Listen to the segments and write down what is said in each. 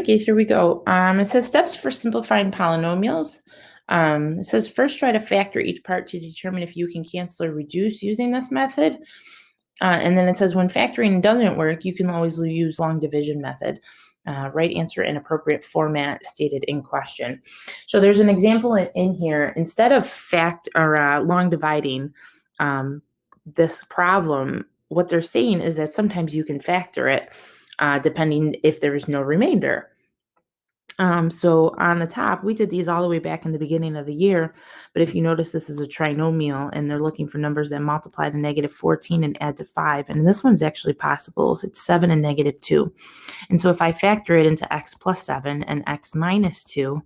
right, guys, here we go. It says steps for simplifying polynomials. It says first try to factor each part to determine if you can cancel or reduce using this method. And then it says when factoring doesn't work, you can always use long division method. Right answer in appropriate format stated in question. So there's an example in here. Instead of long dividing this problem, what they're saying is that sometimes you can factor it depending if there is no remainder. So on the top, we did these all the way back in the beginning of the year. But if you notice, this is a trinomial, and they're looking for numbers that multiply to -14 and add to 5. And this one's actually possible. It's 7 and -2. And so if I factor it into x plus 7 and x minus 2,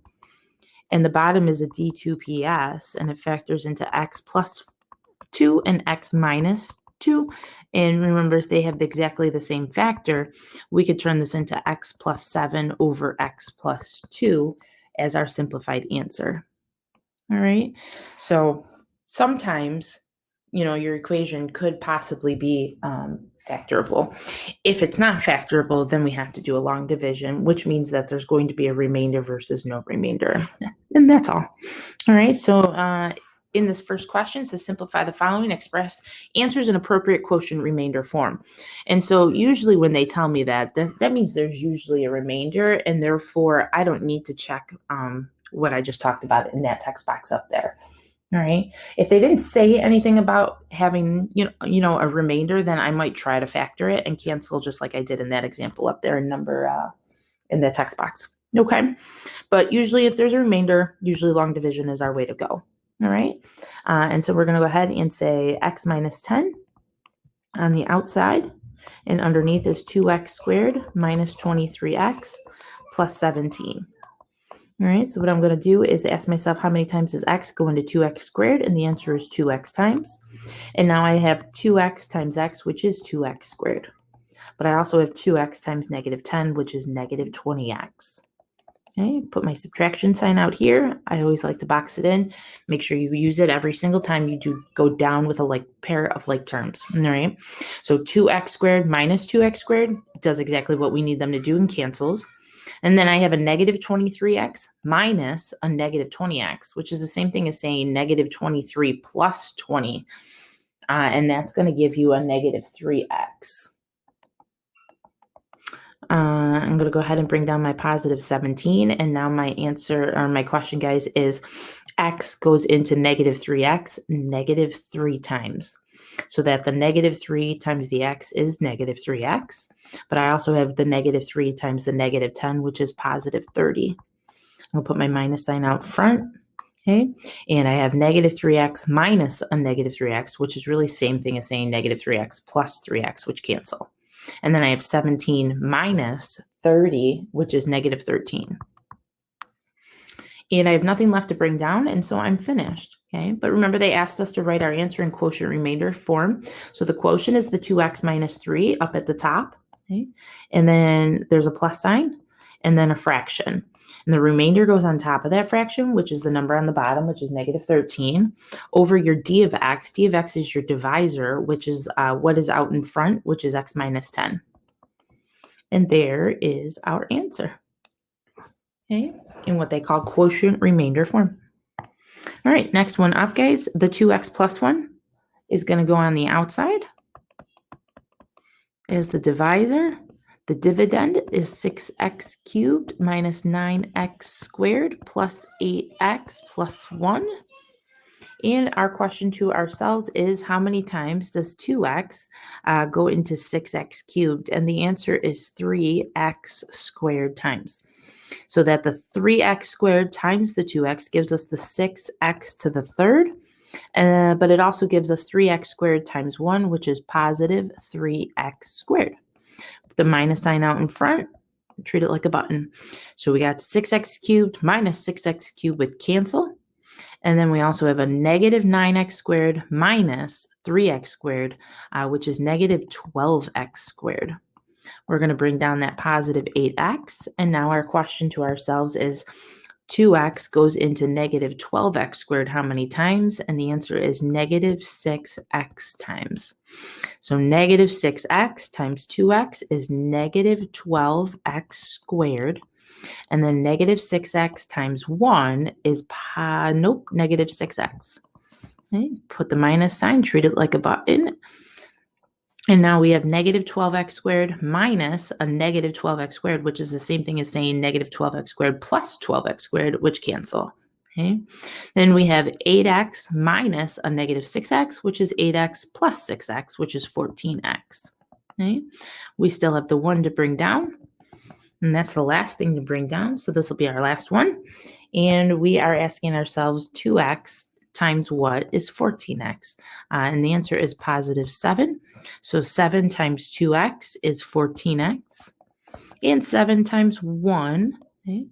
and the bottom is a D2PS, and it factors into x plus 2 and x minus 2, and remember they have exactly the same factor, we could turn this into x plus 7 over x plus 2 as our simplified answer. All right, so sometimes your equation could possibly be factorable. If it's not factorable, then we have to do a long division, which means that there's going to be a remainder versus no remainder, and that's all. All right, so in this first question, it says simplify the following, express answers in appropriate quotient remainder form. And so usually when they tell me that means there's usually a remainder, and therefore I don't need to check what I just talked about in that text box up there. All right. If they didn't say anything about having, a remainder, then I might try to factor it and cancel just like I did in that example up there in in the text box. Okay. But usually if there's a remainder, usually long division is our way to go. All right. And so we're going to go ahead and say x minus 10 on the outside, and underneath is 2x squared minus 23x plus 17. All right, so what I'm going to do is ask myself how many times does x go into 2x squared, and the answer is 2x times. And now I have 2x times x, which is 2x squared. But I also have 2x times -10, which is -20x. Okay, put my subtraction sign out here. I always like to box it in. Make sure you use it every single time you do go down with a pair of like terms. All right, so 2x squared minus 2x squared does exactly what we need them to do and cancels. And then I have a -23x minus a -20x, which is the same thing as saying -23 plus 20. And that's going to give you a -3x. I'm going to go ahead and bring down my positive 17. And now my answer, or my question, guys, is x goes into -3x -3 times. So that the -3 times the x is -3x. But I also have the -3 times the -10, which is positive 30. I'll put my minus sign out front. Okay. And I have -3x minus a -3x, which is really the same thing as saying -3x plus 3x, which cancel. And then I have 17 minus 30, which is -13. And I have nothing left to bring down, and so I'm finished. Okay, but remember they asked us to write our answer in quotient remainder form. So the quotient is the 2x minus 3 up at the top. Okay, and then there's a plus sign, and then a fraction. And the remainder goes on top of that fraction, which is the number on the bottom, which is -13, over your d of x. D of x is your divisor, which is what is out in front, which is x minus 10. And there is our answer. Okay, in what they call quotient remainder form. All right, next one up, guys. The 2x plus 1 is going to go on the outside as the divisor. The dividend is 6x cubed minus 9x squared plus 8x plus 1. And our question to ourselves is, how many times does 2x go into 6x cubed? And the answer is 3x squared times. So that the 3x squared times the 2x gives us the 6x to the third. But it also gives us 3x squared times 1, which is positive 3x squared. Put the minus sign out in front, treat it like a button. So we got 6x cubed minus 6x cubed would cancel. And then we also have a -9x squared minus 3x squared, which is -12x squared. We're going to bring down that positive 8x. And now our question to ourselves is 2x goes into -12x squared how many times? And the answer is -6x times. So -6x times 2x is -12x squared. And then negative 6x times 1 is negative 6x. Okay, put the minus sign, treat it like a button. And now we have negative 12x squared minus a negative 12x squared, which is the same thing as saying negative 12x squared plus 12x squared, which cancel. Okay. Then we have 8x minus a negative 6x, which is 8x plus 6x, which is 14x. Okay. We still have the 1 to bring down, and that's the last thing to bring down. So this will be our last one. And we are asking ourselves 2x times what is 14x? And the answer is positive 7. So 7 times 2x is 14x. And 7 times 1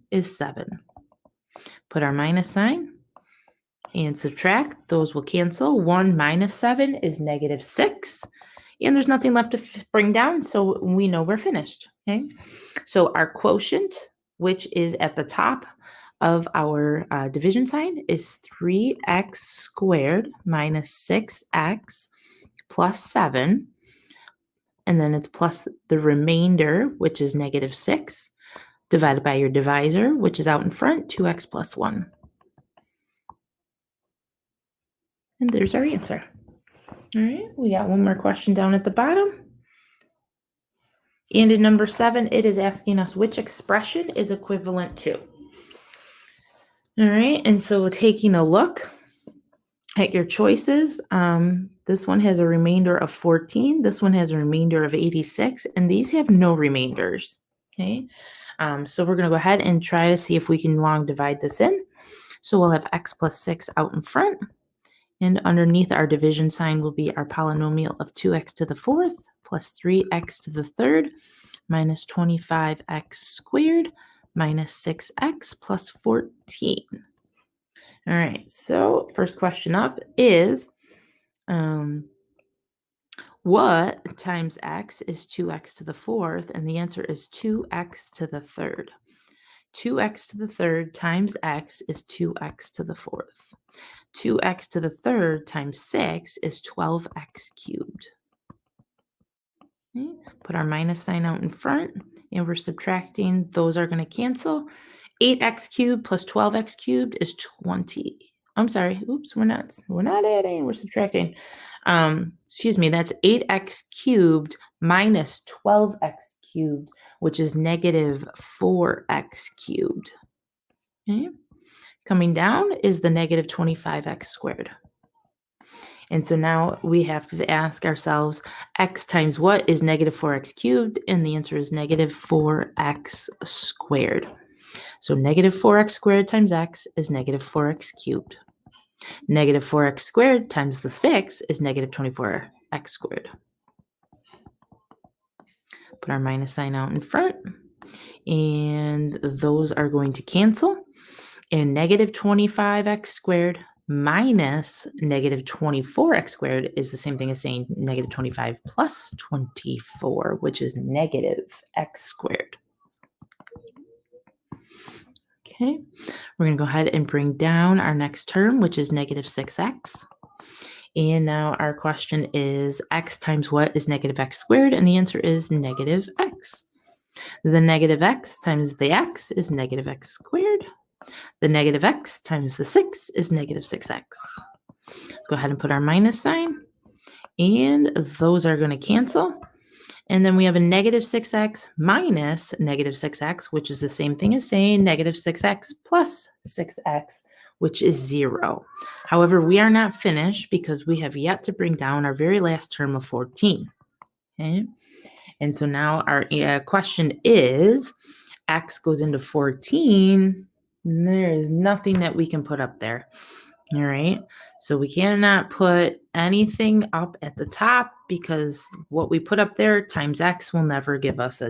is 7. Put our minus sign and subtract. Those will cancel. 1 minus 7 is negative 6. And there's nothing left to bring down, so we know we're finished. Okay. So our quotient, which is at the top of our division sign, is 3x squared minus 6x plus 7. And then it's plus the remainder, which is negative 6, divided by your divisor, which is out in front, 2x plus 1. And there's our answer. All right, we got one more question down at the bottom. And in number 7, it is asking us which expression is equivalent to. All right, and so taking a look at your choices, this one has a remainder of 14. This one has a remainder of 86, and these have no remainders. Okay, so we're going to go ahead and try to see if we can long divide this in. So we'll have x plus 6 out in front, and underneath our division sign will be our polynomial of 2x to the 4th plus 3x to the 3rd minus 25x squared minus 6x plus 14. All right, so first question up is what times x is 2x to the 4th? And the answer is 2x to the 3rd. 2x to the 3rd times x is 2x to the 4th. 2x to the 3rd times 6 is 12x cubed. Okay. Put our minus sign out in front, and we're subtracting. Those are going to cancel. 8x cubed plus 12x cubed is 20. I'm sorry. Oops, we're not adding. We're subtracting. Excuse me. That's 8x cubed minus 12x cubed, which is negative 4x cubed. Okay. Coming down is the negative 25x squared. And so now we have to ask ourselves, x times what is negative 4x cubed? And the answer is negative 4x squared. So negative 4x squared times x is negative 4x cubed. Negative 4x squared times the 6 is negative 24x squared. Put our minus sign out in front, and those are going to cancel. And negative 25x squared minus negative 24x squared is the same thing as saying negative 25 plus 24, which is negative x squared. Okay, we're going to go ahead and bring down our next term, which is negative 6x. And now our question is x times what is negative x squared? And the answer is negative x. The negative x times the x is negative x squared. The negative x times the 6 is negative 6x. Go ahead and put our minus sign, and those are going to cancel. And then we have a negative 6x minus negative 6x, which is the same thing as saying negative 6x plus 6x, which is 0. However, we are not finished because we have yet to bring down our very last term of 14. Okay? And so now our question is, x goes into 14. There is nothing that we can put up there. All right. So we cannot put anything up at the top because what we put up there times x will never give us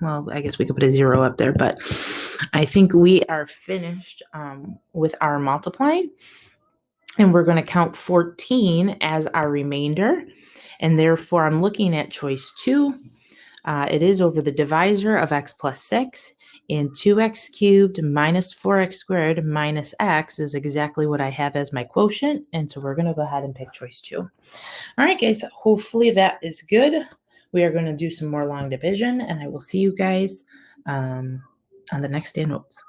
well, I guess we could put a 0 up there, but I think we are finished with our multiplying. And we're going to count 14 as our remainder. And therefore, I'm looking at choice 2. It is over the divisor of x plus 6. And 2x cubed minus 4x squared minus x is exactly what I have as my quotient. And so we're going to go ahead and pick choice 2. All right, guys, hopefully that is good. We are going to do some more long division, and I will see you guys on the next day notes.